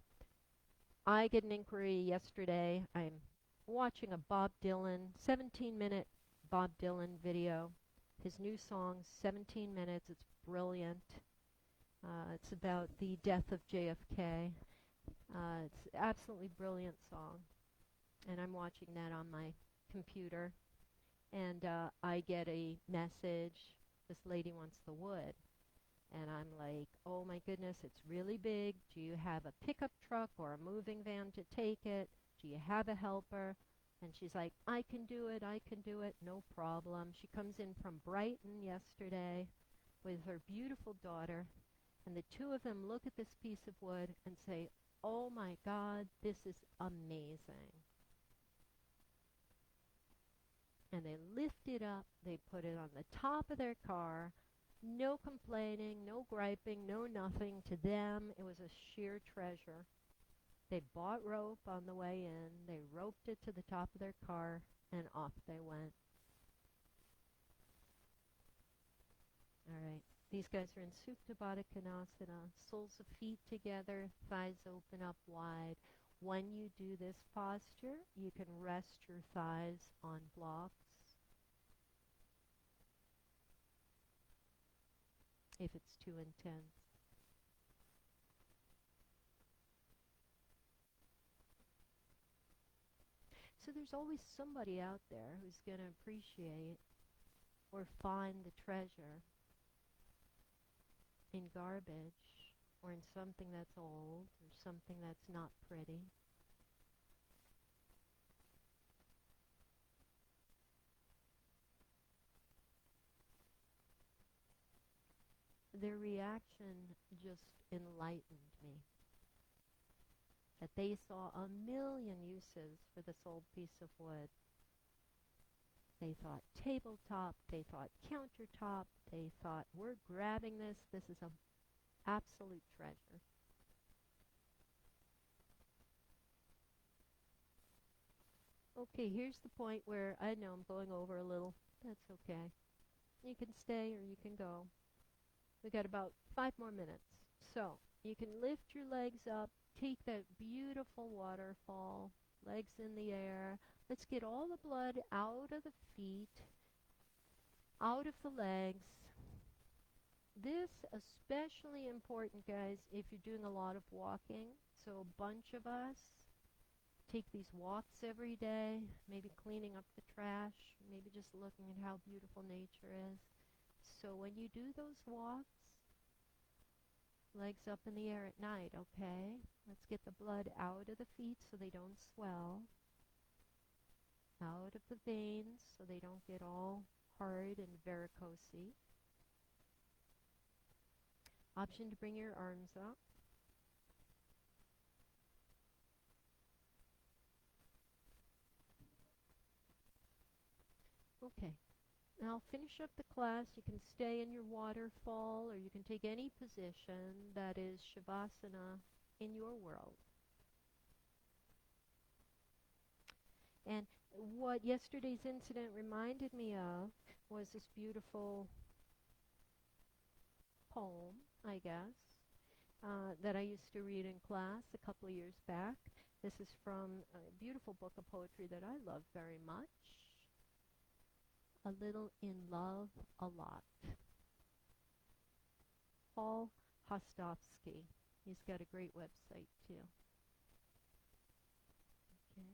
S1: I get an inquiry yesterday. I'm watching a Bob Dylan, 17-minute Bob Dylan video. His new song, 17 minutes. It's brilliant. It's about the death of JFK. It's an absolutely brilliant song. And I'm watching that on my computer. And I get a message. This lady wants the wood. And I'm like, oh my goodness, it's really big. Do you have a pickup truck or a moving van to take it? Do you have a helper? And she's like, I can do it, no problem. She comes in from Brighton yesterday with her beautiful daughter, and the two of them look at this piece of wood and say, oh my God, this is amazing. And they lift it up, they put it on the top of their car. No complaining, no griping, no nothing. To them, it was a sheer treasure. They bought rope on the way in, they roped it to the top of their car, and off they went. All right, these guys are in Supta Baddha Konasana, soles of feet together, thighs open up wide. When you do this posture, you can rest your thighs on blocks if it's too intense. So there's always somebody out there who's going to appreciate or find the treasure in garbage or in something that's old or something that's not pretty. Their reaction just enlightened me. That they saw a million uses for this old piece of wood. They thought tabletop, they thought countertop, they thought we're grabbing this, this is an absolute treasure. Okay, here's the point where I know I'm going over a little. That's okay. You can stay or you can go. We got about 5 more minutes. So, you can lift your legs up, take that beautiful waterfall, legs in the air. Let's get all the blood out of the feet, out of the legs. This especially important, guys, if you're doing a lot of walking. So a bunch of us take these walks every day, maybe cleaning up the trash, maybe just looking at how beautiful nature is. So when you do those walks, legs up in the air at night, okay? Let's get the blood out of the feet so they don't swell, out of the veins so they don't get all hard and varicosy. Option to bring your arms up. Okay. Now I'll finish up the class. You can stay in your waterfall or you can take any position that is Shavasana in your world. And what yesterday's incident reminded me of was this beautiful poem, I guess, that I used to read in class a couple of years back. This is from a beautiful book of poetry that I love very much. A Little in Love, a Lot. Paul Hostovsky. He's got a great website too. Okay.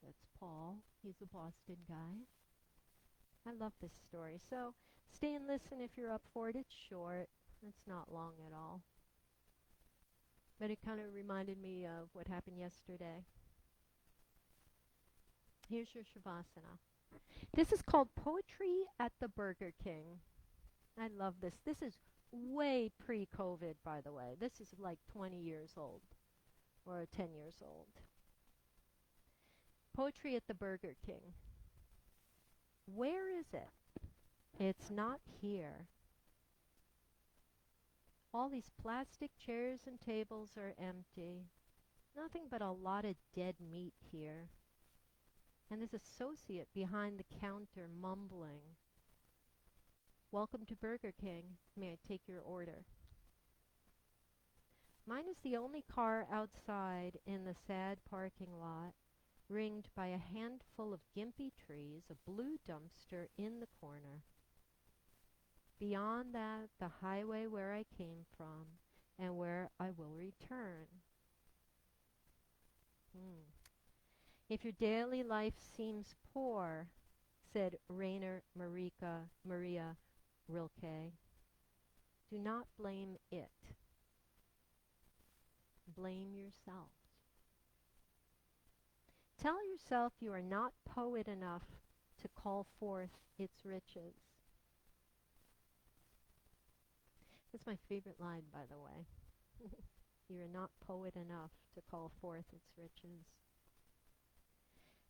S1: That's Paul. He's a Boston guy. I love this story. So stay and listen if you're up for it. It's short. It's not long at all. But it kind of reminded me of what happened yesterday. Here's your Shavasana. This is called Poetry at the Burger King. I love this. This is way pre-COVID, by the way. This is like 20 years old or 10 years old. Poetry at the Burger King. Where is it? It's not here. All these plastic chairs and tables are empty. Nothing but a lot of dead meat here. And this associate behind the counter mumbling. Welcome to Burger King. May I take your order? Mine is the only car outside in the sad parking lot, ringed by a handful of gimpy trees, a blue dumpster in the corner. Beyond that, the highway where I came from and where I will return. If your daily life seems poor, said Rainer Maria Rilke, do not blame it. Blame yourself. Tell yourself you are not poet enough to call forth its riches. That's my favorite line, by the way. You are not poet enough to call forth its riches.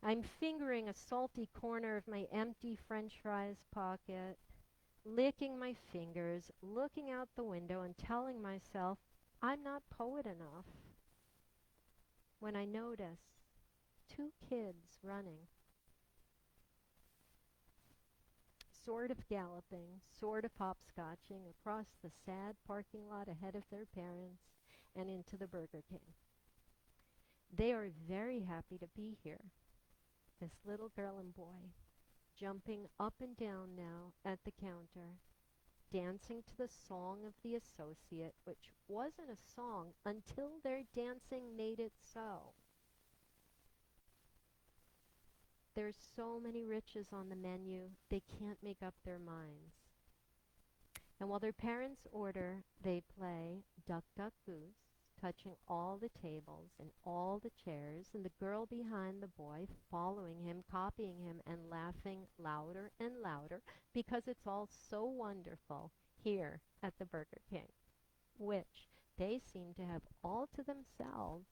S1: I'm fingering a salty corner of my empty French fries pocket, licking my fingers, looking out the window and telling myself I'm not poet enough. When I notice 2 kids running, sort of galloping, sort of hopscotching across the sad parking lot ahead of their parents and into the Burger King. They are very happy to be here. This little girl and boy jumping up and down now at the counter, dancing to the song of the associate, which wasn't a song until their dancing made it so. There's so many riches on the menu, they can't make up their minds. And while their parents order, they play Duck, Duck, Goose, touching all the tables and all the chairs, and the girl behind the boy following him, copying him, and laughing louder and louder because it's all so wonderful here at the Burger King, which they seem to have all to themselves,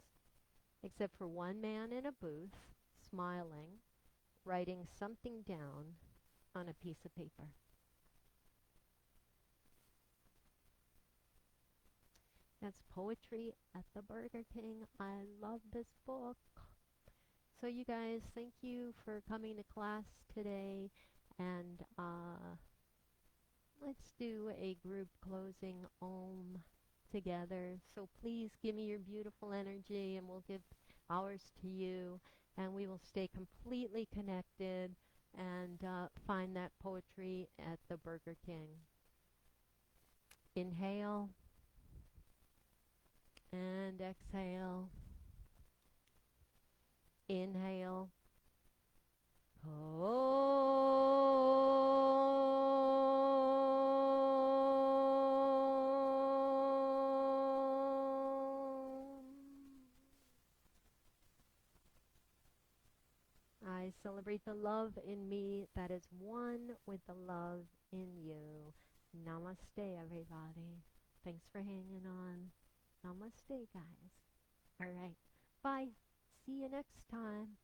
S1: except for one man in a booth, smiling, writing something down on a piece of paper. That's Poetry at the Burger King. I love this book. So you guys, thank you for coming to class today. And let's do a group closing Om together. So please give me your beautiful energy and we'll give ours to you. And we will stay completely connected and find that poetry at the Burger King. Inhale. And exhale. Inhale. I celebrate the love in me that is one with the love in you. Namaste, everybody. Thanks for hanging on. Namaste, guys. All right. Bye. See you next time.